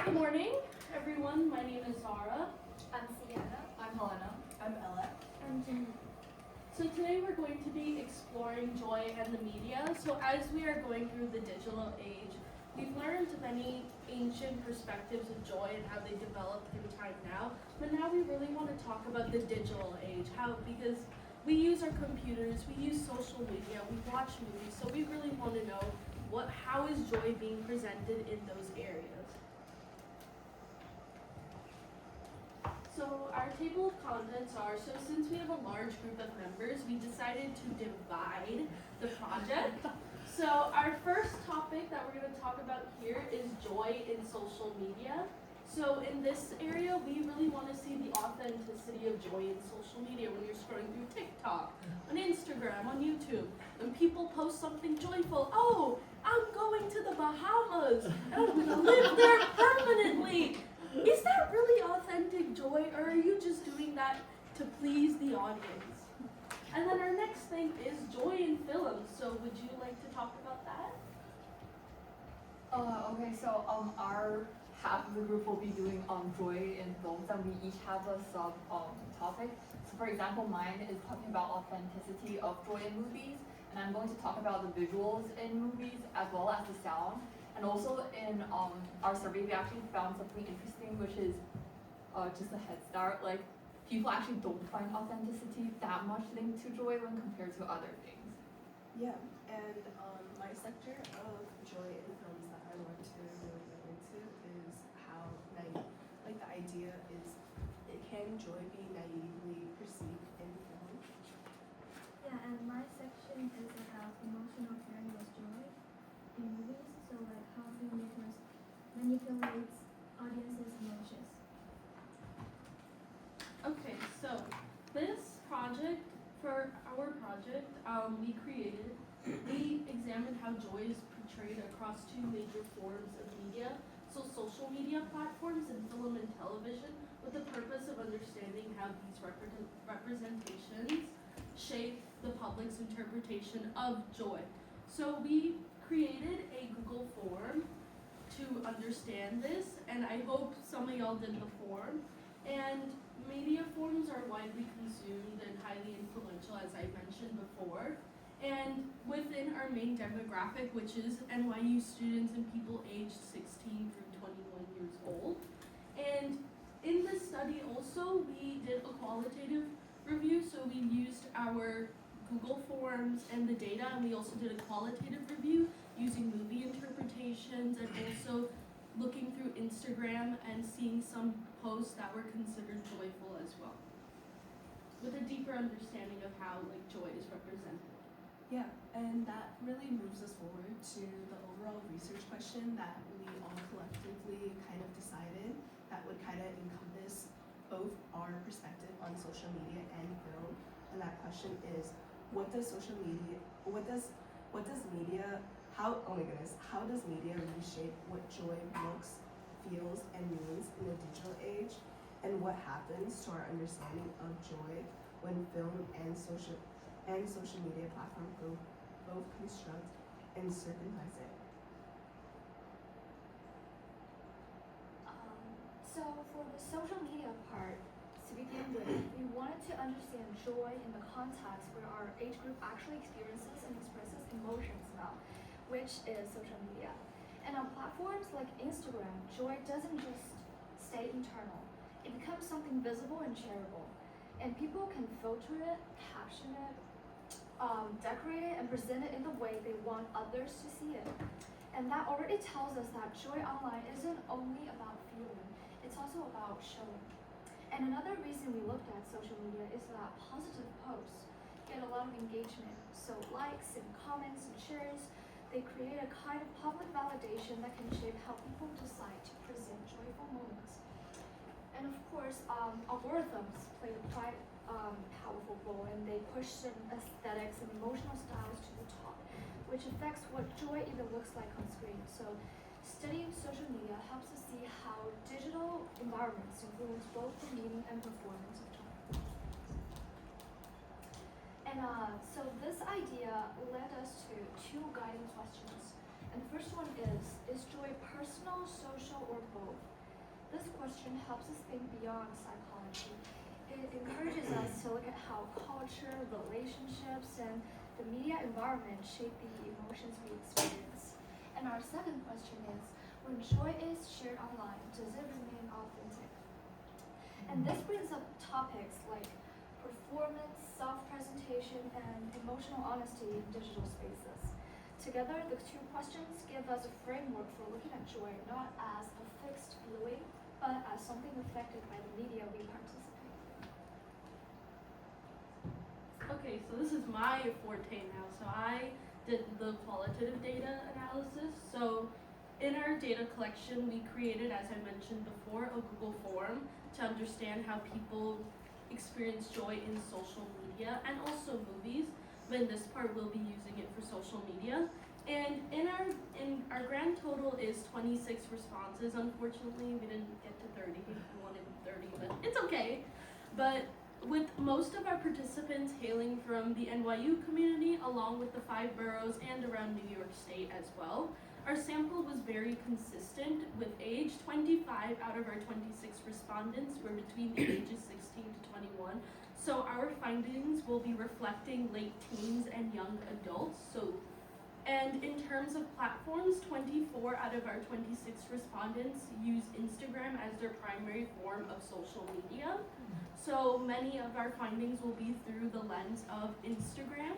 Good morning, everyone. My name is Zaara. I'm Sienna. I'm Helena. I'm Ella. I'm Jingyu. So today we're going to be exploring joy and the media. So as we are going through the digital age, we've learned many ancient perspectives of joy and how they develop through time now. But now we really want to talk about the digital age, because we use our computers, we use social media, we watch movies, so we really want to know how is joy being presented in those areas. So our table of contents are, since we have a large group of members, we decided to divide the project. So our first topic that we're going to talk about here is joy in social media. So in this area, we really want to see the authenticity of joy in social media when you're scrolling through TikTok, on Instagram, on YouTube. When people post something joyful, oh, I'm going to the Bahamas, and I'm going to live there permanently. Is that really authentic joy, or are you just doing that to please the audience? And then our next thing is joy in films. So would you like to talk about that? Okay, so our half of the group will be doing joy in films, and we each have a sub topic. So for example, mine is talking about authenticity of joy in movies, and I'm going to talk about the visuals in movies as well as the sound. And also in our survey, we actually found something interesting, which is just a head start. Like, people actually don't find authenticity that much linked to joy when compared to other things. Yeah, and my sector of joy in films that I want to really get into is how naive, like the idea is, can joy be naively perceived in film? Yeah, and my section is about emotional pairing with joy in movies. So like how filmmakers manipulate audiences' emotions. Okay, so this project, for our project, we examined how joy is portrayed across two major forms of media, so social media platforms and film and television, with the purpose of understanding how these representations shape the public's interpretation of joy. So we created a Google form to understand this, and I hope some of y'all did the form. And media forms are widely consumed and highly influential, as I mentioned before. And within our main demographic, which is NYU students and people aged 16 through 21 years old. And in this study also, we did a qualitative review, so we used our Google Forms and the data, and we also did a qualitative review using movie interpretations and also looking through Instagram and seeing some posts that were considered joyful as well, with a deeper understanding of how joy is represented. Yeah, and that really moves us forward to the overall research question that we all collectively kind of decided that would kind of encompass both our perspective on social media and film. And that question is, how does media reshape what joy looks, feels, and means in the digital age? And what happens to our understanding of joy when film and social media platforms both construct and circumvent it? So for the social media part, to begin with, we wanted to understand joy in the context where our age group actually experiences and expresses emotions now, which is social media. And on platforms like Instagram, joy doesn't just stay internal. It becomes something visible and shareable. And people can filter it, caption it, decorate it, and present it in the way they want others to see it. And that already tells us that joy online isn't only about feeling, it's also about showing. And another reason we looked at social media is that positive posts get a lot of engagement. So likes and comments and shares, they create a kind of public validation that can shape how people decide to present joyful moments. And of course, algorithms play a quite powerful role, and they push certain aesthetics and emotional styles to the top, which affects what joy even looks like on screen. So studying social media helps us see how digital environments influence both the meaning and performance of joy. And so this idea led us to two guiding questions. And the first one is joy personal, social, or both? question helps us think beyond psychology. It encourages us to look at how culture, relationships, and the media environment shape the emotions we experience. And our second question is, when joy is shared online, does it remain authentic? And this brings up topics like performance, self-presentation, and emotional honesty in digital spaces. Together, the two questions give us a framework for looking at joy not as a fixed feeling, but as something affected by the media we participate in. Okay, so this is my forte now. So I did the qualitative data analysis. So in our data collection, we created, as I mentioned before, a Google form to understand how people experience joy in social media and also movies. But in this part, we'll be using it for social media. And in our grand total is 26 responses. Unfortunately, we didn't get to 30. I wanted 30, but it's okay. But with most of our participants hailing from the NYU community, along with the 5 boroughs and around New York State as well, our sample was very consistent with age. 25 out of our 26 respondents were between the ages 16 to 21. So our findings will be reflecting late teens and young adults. And in terms of platforms, 24 out of our 26 respondents use Instagram as their primary form of social media. So many of our findings will be through the lens of Instagram.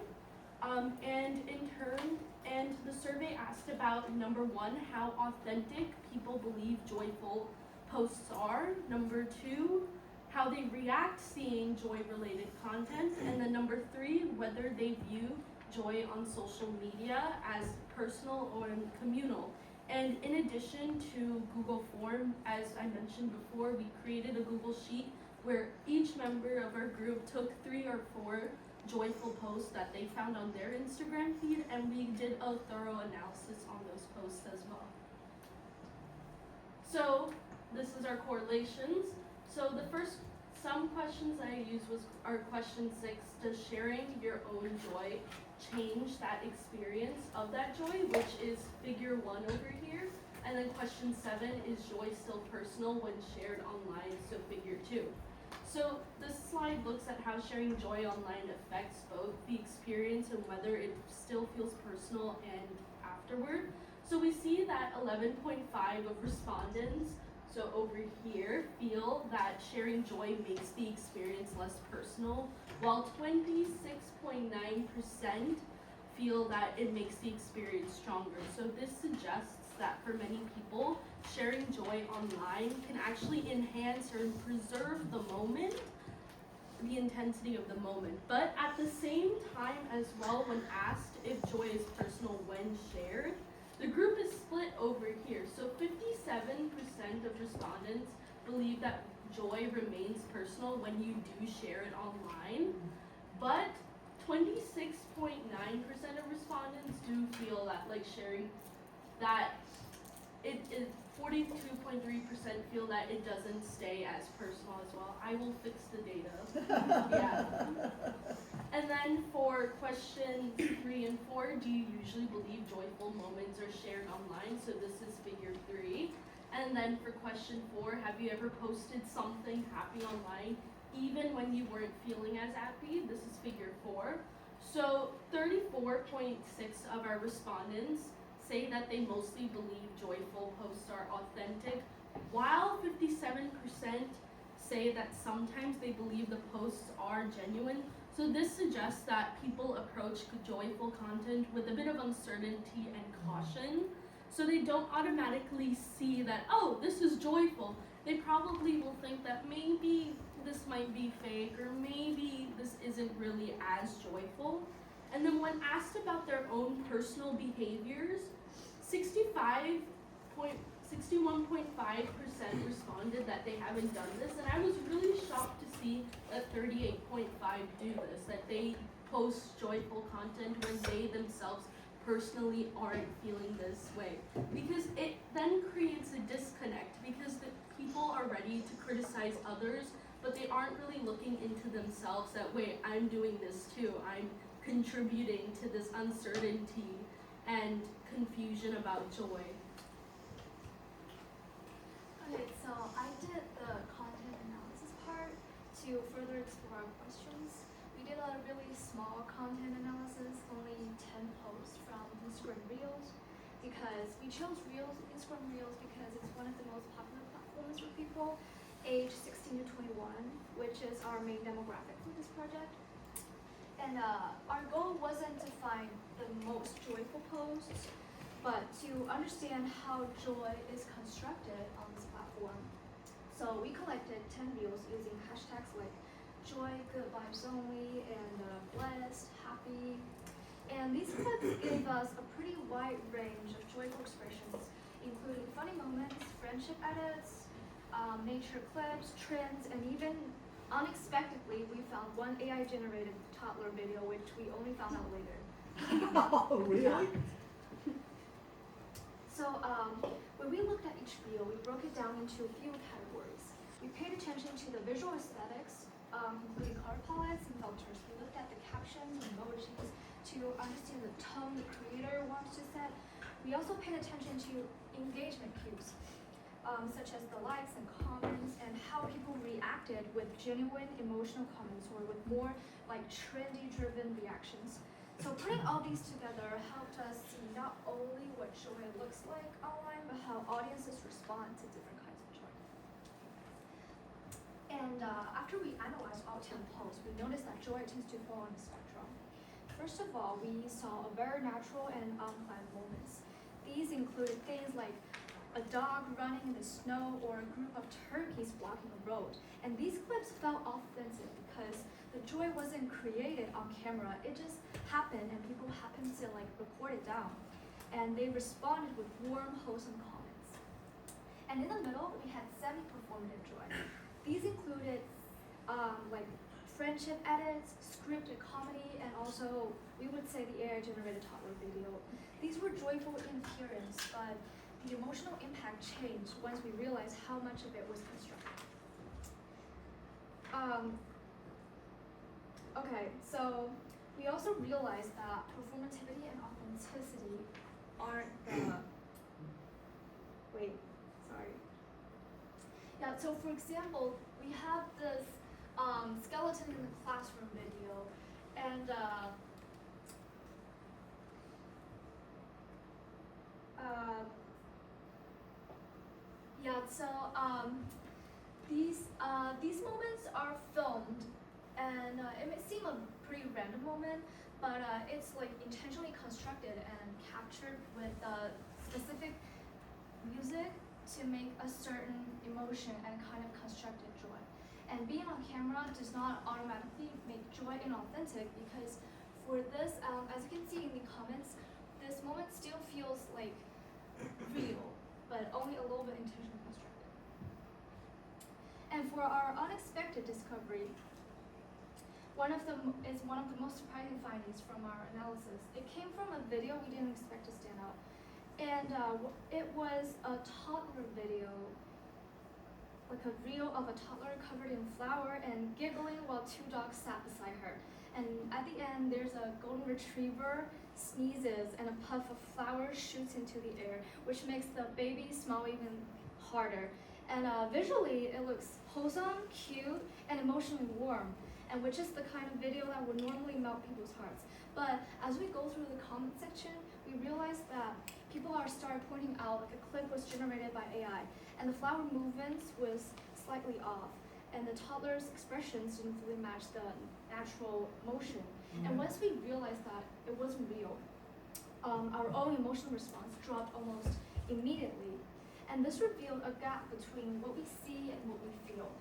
And the survey asked about, number 1, how authentic people believe joyful posts are. Number 2, how they react seeing joy-related content. And then number 3, whether they view joy on social media as personal or communal. And in addition to Google Form, as I mentioned before, we created a Google Sheet where each member of our group took 3 or 4 joyful posts that they found on their Instagram feed, and we did a thorough analysis on those posts as well. So this is our correlations. So some questions I used are question 6, does sharing your own joy change that experience of that joy, which is figure 1 over here. And then question 7, is joy still personal when shared online, so figure 2. So this slide looks at how sharing joy online affects both the experience and whether it still feels personal and afterward. So we see that 11.5 of respondents, so over here, feel that sharing joy makes the experience less personal, while 26.9% feel that it makes the experience stronger. So this suggests that for many people, sharing joy online can actually enhance or preserve the moment, the intensity of the moment. But at the same time as well, when asked if joy is personal when shared, the group is split over here. So 57% of respondents believe that joy remains personal when you do share it online, but 26.9% of respondents do feel that sharing that it is 42.3% feel that it doesn't stay as personal as well. I will fix the data. Yeah. And then for questions 3 and 4, do you usually believe joyful moments are shared online? So this is figure 3. And then for question 4, have you ever posted something happy online even when you weren't feeling as happy? This is figure 4. So 34.6 of our respondents say that they mostly believe joyful posts are authentic, while 57% say that sometimes they believe the posts are genuine. So this suggests that people approach joyful content with a bit of uncertainty and caution. So they don't automatically see that, oh, this is joyful. They probably will think that maybe this might be fake, or maybe this isn't really as joyful. And then when asked about their own personal behaviors, 61.5% responded that they haven't done this, and I was really shocked to see that 38.5% do this, that they post joyful content when they themselves personally aren't feeling this way. Because it then creates a disconnect, because the people are ready to criticize others, but they aren't really looking into themselves that, wait, I'm doing this too. I'm contributing to this uncertainty and confusion about joy. Okay, so I did the to further explore our questions, we did a really small content analysis, only 10 posts from Instagram Reels, because we chose Instagram Reels because it's one of the most popular platforms for people age 16 to 21, which is our main demographic for this project. And our goal wasn't to find the most joyful posts, but to understand how joy is constructed on this platform. So we collected 10 reels using hashtags like joy, good vibes only, and blessed, happy. And these clips gave us a pretty wide range of joyful expressions, including funny moments, friendship edits, nature clips, trends, and even unexpectedly, we found one AI-generated toddler video, which we only found out later. Oh, really? So when we looked at each reel, we broke it down into a few categories. We paid attention to the visual aesthetics, including color palettes and filters. We looked at the captions and emojis to understand the tone the creator wants to set. We also paid attention to engagement cues, such as the likes and comments and how people reacted with genuine emotional comments or with more like trendy-driven reactions. So putting all these together helped us see not only what joy looks like online, but how audiences respond to different kinds of joy. And after we analyzed all 10 posts, we noticed that joy tends to fall on the spectrum. First of all, we saw a very natural and unplanned moments. These included things like a dog running in the snow or a group of turkeys blocking a road. And these clips felt authentic because the joy wasn't created on camera. It just happened and people happened to like record it down. And they responded with warm, wholesome comments. And in the middle, we had semi-performative joy. These included like friendship edits, scripted comedy, and also, we would say the AI-generated toddler video. These were joyful in appearance, but the emotional impact changed once we realized how much of it was constructed. Okay, so we also realized that performativity and authenticity aren't the, wait, sorry. Yeah, so for example, we have this skeleton in the classroom video, and yeah, so these moments are filmed, and it may seem a pretty random moment, but it's like intentionally constructed and captured with specific music to make a certain emotion and kind of constructed joy. And being on camera does not automatically make joy inauthentic because for this, as you can see in the comments, this moment still feels like real, but only a little bit intentionally constructed. And for our unexpected discovery, one of the most surprising findings from our analysis. It came from a video we didn't expect to stand out. And it was a toddler video, like a reel of a toddler covered in flour and giggling while two dogs sat beside her. And at the end, there's a golden retriever sneezes and a puff of flour shoots into the air, which makes the baby smile even harder. And visually, it looks wholesome, cute, and emotionally warm, and which is the kind of video that would normally melt people's hearts. But as we go through the comment section, we realized that people started pointing out like a clip was generated by AI, and the flower movements was slightly off, and the toddler's expressions didn't fully match the natural motion. And once we realized that it wasn't real, our own emotional response dropped almost immediately. And this revealed a gap between what we see and what we feel.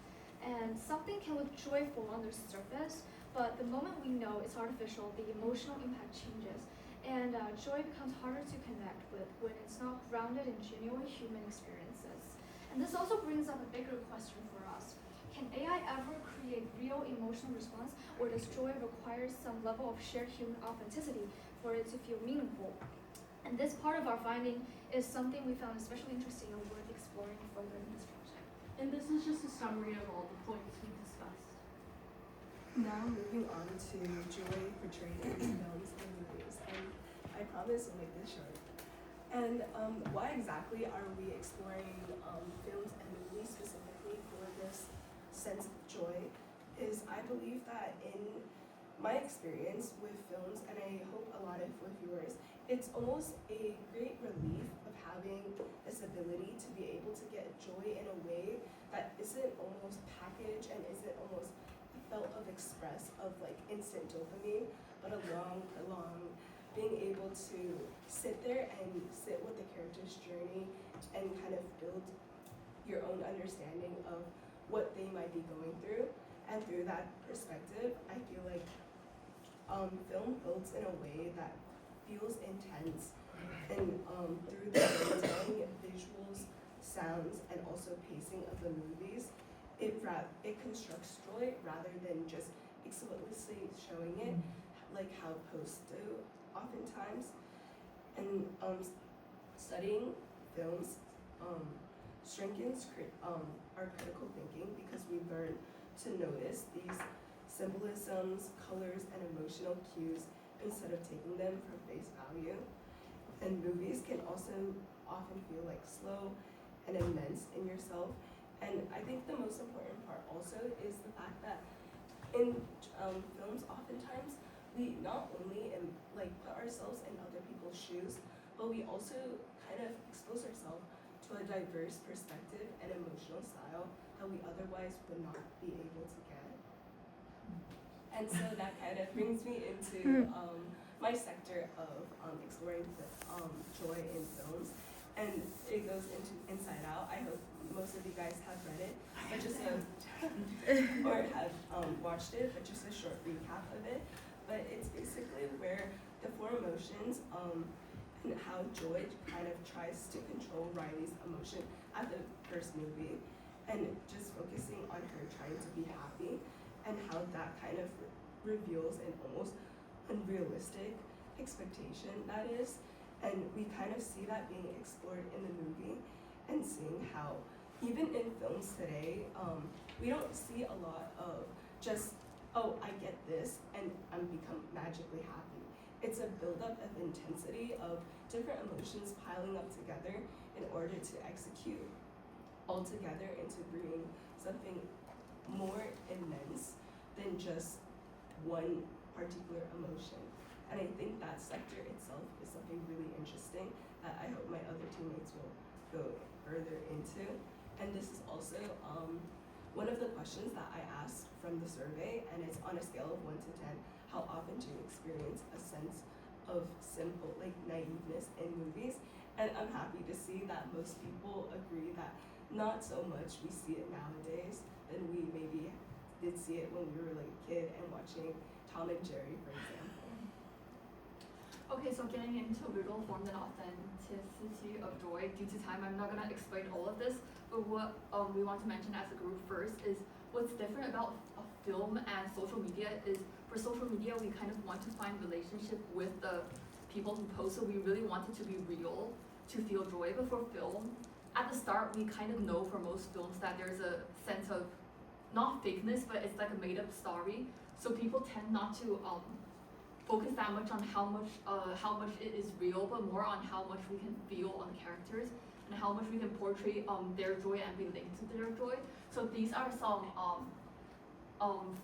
And something can look joyful on the surface, but the moment we know it's artificial, the emotional impact changes. And joy becomes harder to connect with when it's not grounded in genuine human experiences. And this also brings up a bigger question for us. Can AI ever create real emotional response, or does joy require some level of shared human authenticity for it to feel meaningful? And this part of our finding is something we found especially interesting and worth exploring further in this project. And this is just a summary of all the points we discussed. Now moving on to joy portrayed in films and movies. And I promise to make this short. And why exactly are we exploring films and movies specifically for this sense of joy believe that in my experience with films, and I hope a lot of with yours, it's almost a great relief of having this ability to be able to get joy in a way that isn't almost packaged and isn't almost felt of express of like instant dopamine, but a long, prolonged, being able to sit there and sit with the character's journey and kind of build your own understanding of what they might be going through. And through that perspective, I feel like film builds in a way that feels intense, and through the storytelling, visuals, sounds, and also pacing of the movies, it constructs joy rather than just explicitly showing it, like how posts do oftentimes. And studying films strengthens our critical thinking because we learn to notice these symbolisms, colors, and emotional cues instead of taking them for face value. And movies can also often feel like slow and immense in yourself. And I think the most important part also is the fact that in films, oftentimes we not only like put ourselves in other people's shoes, but we also kind of expose ourselves to a diverse perspective and emotional style that we otherwise would not be able to get. And so that kind of brings me into my sector of exploring joy in films, and it goes into Inside Out. I hope most of you guys have read it, but just or have watched it, but just a short recap of it. But it's basically where the four emotions and how joy kind of tries to control Riley's emotion at the first movie, and just focusing on her trying to be happy, and how that kind of reveals an almost unrealistic expectation that is. And we kind of see that being explored in the movie, and seeing how even in films today, we don't see a lot of just, oh, I get this and I'm become magically happy. It's a buildup of intensity of different emotions piling up together in order to execute all together into bringing something more immense than just one particular emotion. And I think that sector itself is something really interesting that I hope my other teammates will go further into. And this is also one of the questions that I asked from the survey, and it's on a scale of 1 to 10, how often do you experience a sense of simple, like naiveness in movies? And I'm happy to see that most people agree that not so much we see it nowadays than we maybe did see it when we were like a kid and watching Tom and Jerry, for example. Okay, so getting into visual form and authenticity of joy, due to time, I'm not gonna explain all of this, but what we want to mention as a group first is what's different about a film and social media is for social media, we kind of want to find relationship with the people who post, so we really want it to be real to feel joy. But for film, at the start, we kind of know for most films that there's a sense of not fakeness, but it's like a made up story. So people tend not to focus that much on how much it is real, but more on how much we can feel on the characters and how much we can portray their joy and relate to their joy. So these are some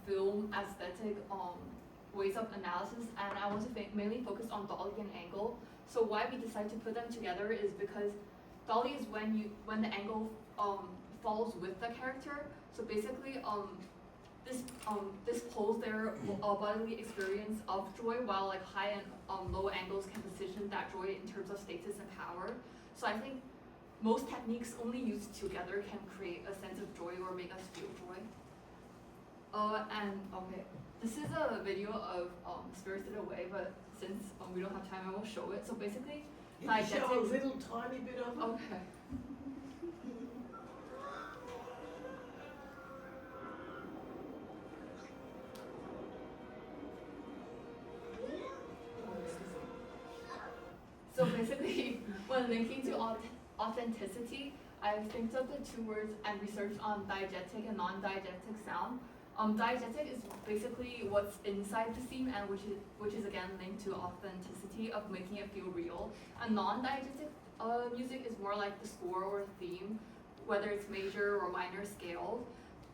film aesthetic ways of analysis, and I want to mainly focus on dolly and angle. So why we decide to put them together is because dolly is when the angle falls with the character. So basically this pulls their bodily experience of joy, while like high and low angles can position that joy in terms of status and power. So I think most techniques only used together can create a sense of joy or make us feel joy. This is a video of Spirited Away, but since we don't have time, I won't show it. So basically, You can show a little tiny bit of it. okay. So basically, when linking to authenticity, I think of the two words and researched on diegetic and non-diegetic sound. Diegetic is basically what's inside the scene, and which is again linked to authenticity of making it feel real. And non-diegetic music is more like the score or theme, whether it's major or minor scale.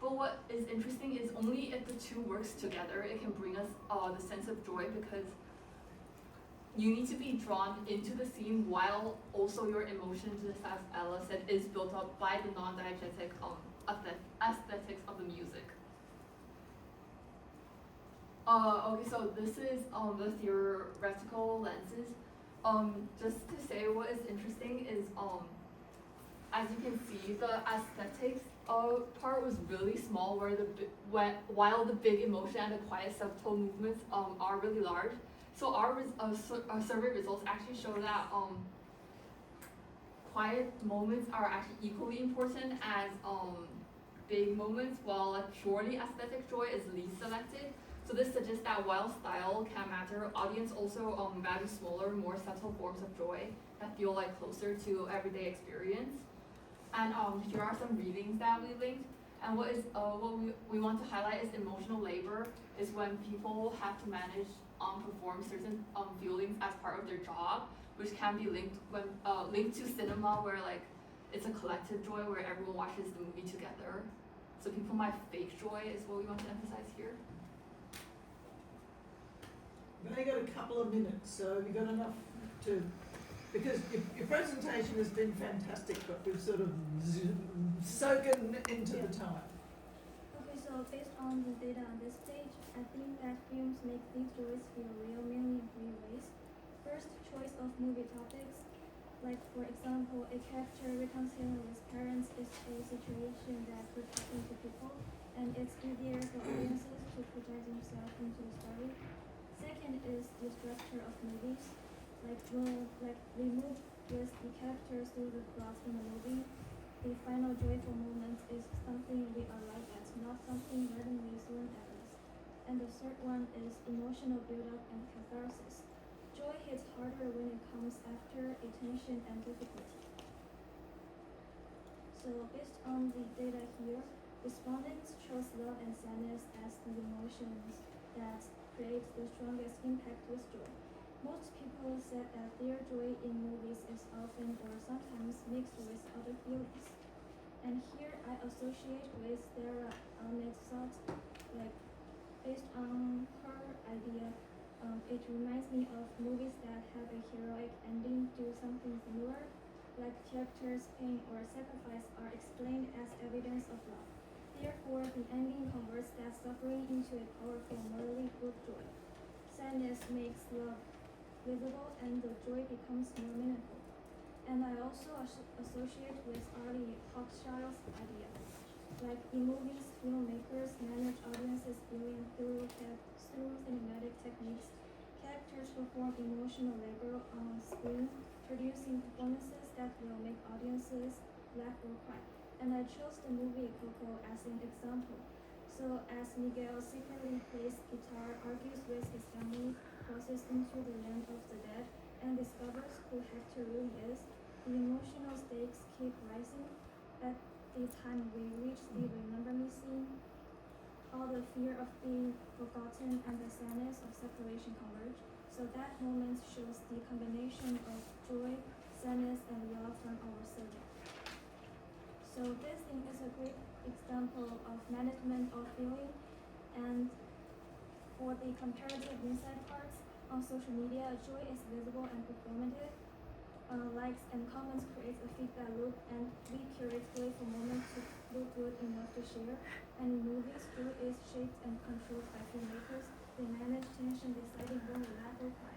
But what is interesting is only if the two works together, it can bring us the sense of joy, because you need to be drawn into the scene while also your emotion, just as Ella said, is built up by the non-diegetic aesthetics of the music. Okay, so this is the theoretical lenses. Just to say what is interesting is as you can see, the aesthetics part was really small, while the big emotion and the quiet subtle movements are really large. So our survey results actually show that quiet moments are actually equally important as big moments, while like purely aesthetic joy is least selected. So this suggests that while style can matter, audience also value smaller, more subtle forms of joy that feel like closer to everyday experience. And here are some readings that we linked. And what we want to highlight is emotional labor is when people have to manage perform certain feelings as part of their job, which can be linked to cinema, where like it's a collective joy where everyone watches the movie together. So people might fake joy is what we want to emphasize here. We've only got a couple of minutes, so have you got enough to, because your presentation has been fantastic, but we've sort of soaken into the time. Okay, so based on the data on this page, I think that films make these joys feel real mainly in three ways. First, choice of movie topics. Like for example, a character reconciling with parents is a situation that could happen to people, and it's easier for audiences to project themselves into the story. Second is the structure of movies. Like we move with the characters through the plot in the movie. The final joyful moment is something we arrive at, not something randomly thrown at us. And the third one is emotional build-up and catharsis. Joy hits harder when it comes after a tension and difficulty. So based on the data here, respondents chose love and sadness as the emotions that create the strongest impact with joy. Most people said that their joy in movies is often or sometimes mixed with other feelings. And here I associate with Zaara Ahmed's thought, like based on her idea, it reminds me of movies that have a heroic ending do something similar, like characters' pain or sacrifice are explained as evidence of love. Therefore, the ending converts that suffering into a powerful, morally good joy. Sadness makes love visible and the joy becomes more meaningful. And I also associate with Arlie Hochschild's idea. Like in movies, filmmakers manage audiences feeling through cinematic techniques. Characters perform emotional labor on screen, producing performances that will make audiences laugh or cry. And I chose the movie Coco as an example. So as Miguel secretly plays guitar, argues with his family, crosses into the land of the dead, and discovers who Hector really is, the emotional stakes keep rising. At the time we reach the remember me scene, all the fear of being forgotten and the sadness of separation converge. So that moment shows the combination of joy, sadness, and love from our subject. So this thing is a great example of management of feeling. And for the comparative insight parts, on social media, joy is visible and performative. Likes and comments create a feedback loop, and we curate joyful moments to look good enough to share. And in movies, joy is shaped and controlled by filmmakers. They manage tension, deciding when we laugh or cry.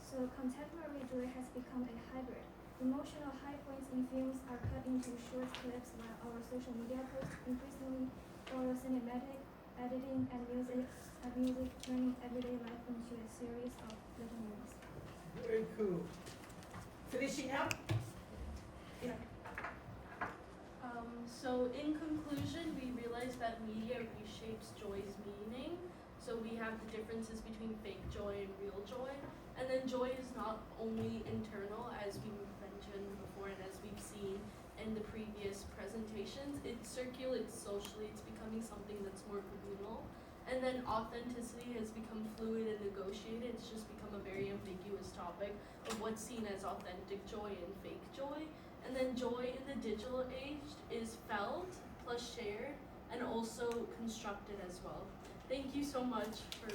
So contemporary joy has become a hybrid. Emotional high points in films are cut into short clips, while our social media posts increasingly follow cinematic editing and music turning everyday life into a series of little moments. Very cool. Finishing up? Yeah. So in conclusion, we realized that media reshapes joy's meaning. So we have the differences between fake joy and real joy. And then joy is not only internal, as we mentioned before and as we've seen in the previous presentations, it circulates socially, it's becoming something that's more communal. And then authenticity has become fluid and negotiated, it's just become a very ambiguous topic of what's seen as authentic joy and fake joy. And then joy in the digital age is felt plus shared, and also constructed as well. Thank you so much for